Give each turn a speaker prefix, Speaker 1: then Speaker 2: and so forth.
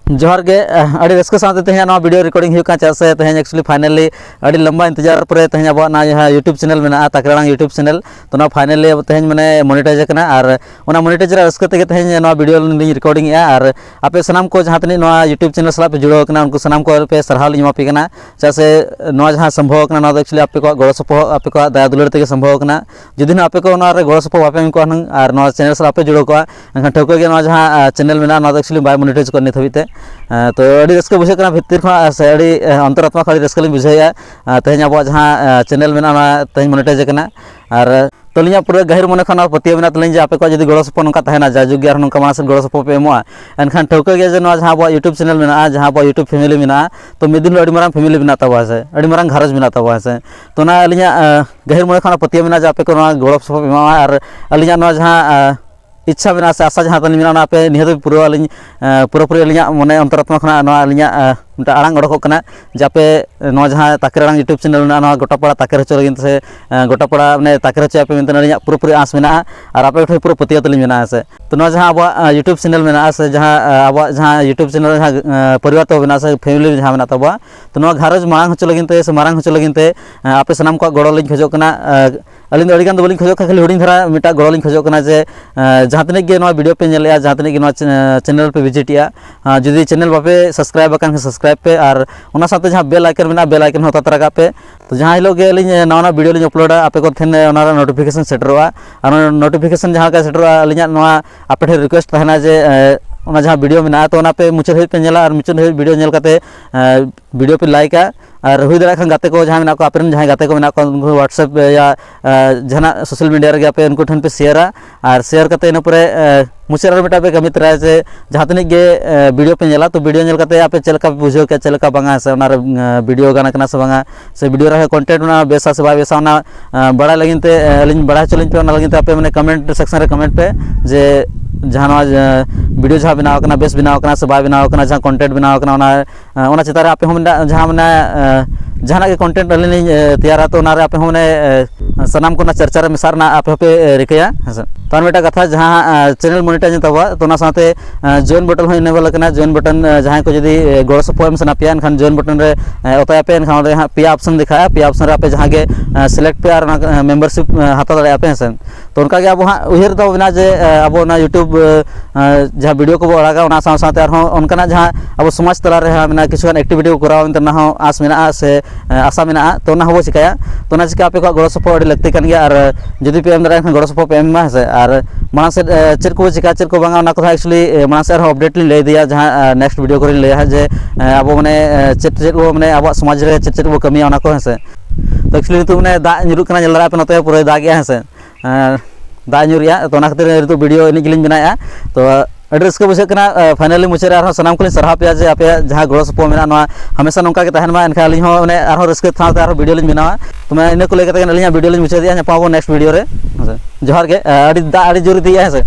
Speaker 1: जोहार गे अड़ी रस्क साथे तेहना नवा वीडियो रिकॉर्डिंग हुई चा से तेहन एक्चुअली फाइनली अड़ी लंबा इंतजार पर तेहन अब ना यूट्यूब चैनल में ताकरांग यूट्यूब चैनल तो ना फाइनली तेहन मैंने मोनेटाइज करना और ओना मोनेटाइज रस्क तेगे तेहन नवा वीडियो रिकॉर्डिंग और आपे सनाम को जहाँ तनी नवा यूट्यूब चैनल सला पे जुड़ो करना उनको सनाम को पे सरहाव लिमा पे करना चा से नवा जहाँ संभव करना ना एक्चुअली आपे को गड़ो सपो आपे को दया दुलार तेगे संभव करना जुदी ना आपे को ना गड़ो सपो आपे को और नवा चैनल सला पे जुड़ो को एनखान ठोको गे नवा जहाँ चैनल में ना एक्चुअली बाय मोनेटाइज करने थबिते तो अड़ी रस्क बुझे करना भितर खा से अड़ी अंतरात्मा खड़ी रस्क लिंग बुझाया तेहन अब जहाँ चैनल में तेहन मोनेटाइज करना और तलिया पूरा गहिर मन खान पतिया में तलिंग जे आपे को जदि गड़ो सपो नका तहना जाजुग और नौका मानस गड़ो सपो पे एमोआ एनखान ठौका गया जे जहाँ अब यूट्यूब चैनल में जहाँ अब यूट्यूब फैमिली में तो मिद दिन अड़ी मारांग फैमिली में तबा से अड़ी मारांग घारज में तबा से तो ना अलिया गहिर मन खान पतिया में आपे को गड़ो सपो एमा और अलिया जहाँ इच्छा में से आशा जहाँ तनी पे निहत पूरा पूरापूरी अलिया मन अंतरात्मा खाना अलिया आड़ांग उडकोना जापे जहाँ ताकेरांग यूट्यूब चैनल में गोटापाड़ा ताकेर हचो लगे से गोटापाड़ा मैंने ताकेर हचो पे अलिया पूरापूरी आस में और आपे ठे पूरा पतिया तली में से तो जहाँ अब यूट्यूब चैनल में से जहाँ अब जहाँ यूट्यूब चैनल जहाँ परिवार तो बना से फैमिली जहाँ में तब तो घारज मांग हचो लगे से मांग हचो लगे आपे सामान को गड़ो लिंग खोजना अली अड़ीगान दो खोज खाली हुडिंग धरा मिटा गड़ो लिंग खोजना जे जहाँ तनिक गे वीडियो पे नेले जहाँ तनिक गे चैनल पे विजिटिया जुदी चैनल बापे सब्सक्राइब सब्सक्राइब पे और उना साथे जहाँ बेल आइकन में बेल आइकन होता तरह पे तो जहाँ हिलोग गे अली नवा वीडियो लिंग अपलोडा आपे को थेन नोटिफिकेशन सेटरोआ और नोटिफिकेशन जहाँ का सेटरोआ अली आपे ठे रिक्वेस्ट तहना जे जहाँ वीडियो में तो पे मुचाद पे नेला और मुचाद वीडियो नेल करते वीडियो पे लाइका और हुई दाड़ा खान गाते को जहाँ में आपे जहाँ गाते को मेना उनको व्हाट्सएप या जहाँ सोशल मीडिया रे आपे उनको ठन पे शेयरा और शेयर करते इन पूरे मुचाद मिटा पे कमी तरह से जहाँ तनिक गे वीडियो पे नेला तो वीडियो नेल करते आपे चलका बुझो के चलका बांगा से वीडियो गाना करना से बांगा से वीडियो रहे कंटेंट बेसा से बेसा बड़ा लगिन ते अलिन बड़ा चलिन पे लगिन आपे मैंने कमेंट सेक्शन रे कमेंट पे जे जहाँ वीडियो जहाँ बनाव बेस बनाव से बाय बनाव जहाँ कंटेंट बनाव चितार आपे जहाँ मैंने जहाँ के कंटेंट अली तैयारा तो आपे मैंने सामान को चर्चा मेसा आपे पे रिकाया तो मेटा कथा जहाँ चैनल मोनेटाइज तब तो साथे join button enable join button जहाँ को जदि गड़ो सपो एम सना पे एनखान जॉइन बटन रे अतया पे एनखान पे ऑप्शन दिखाया पे ऑप्शन रे जहाँ के सिलेक्ट पे और मेंबरशिप हाथ दाड़े पे से तो उनका अब उहर तो बना जे अब यूट्यूब जहाँ वीडियो को अड़ागा साथे उनका जहाँ अब समाज तला रे किछुगान एक्टिविटी को कराव आस में से आशा में तो वो चिकाया तो चिका आपे को गड़ो सपो लगती गया और जुदी पे एम दाड़ा गड़ो सपो पे एम से और माना से चेक को चिका चेक को बांगा कथा एक्चुअली माना से अपडेट लै दिया जहाँ नेक्स्ट वीडियो को लैया जे अब मैंने चेक को मैंने अब समाज रे चेक को कमी है से तो एक्चुअली तो मैंने दाग nyurukना जल पे नते पूरा दाग है से दाग nyuria तो खातिर तो वीडियो इन गिलिंग बनाया तो अड़ी रस्क बुझे फाइनली मुचाद और सामान को सरहा पे जे आपे जहाँ गड़ो सपो में हमेशा नौका के तहन एनखान अली मैंने रस्क साथ वीडियो लिंग बनावा तो मैं इन को लेकर अली वीडियो लिंग मुचाद नेक्स्ट वीडियो रे जोहार गे अड़ी जोर दी है से।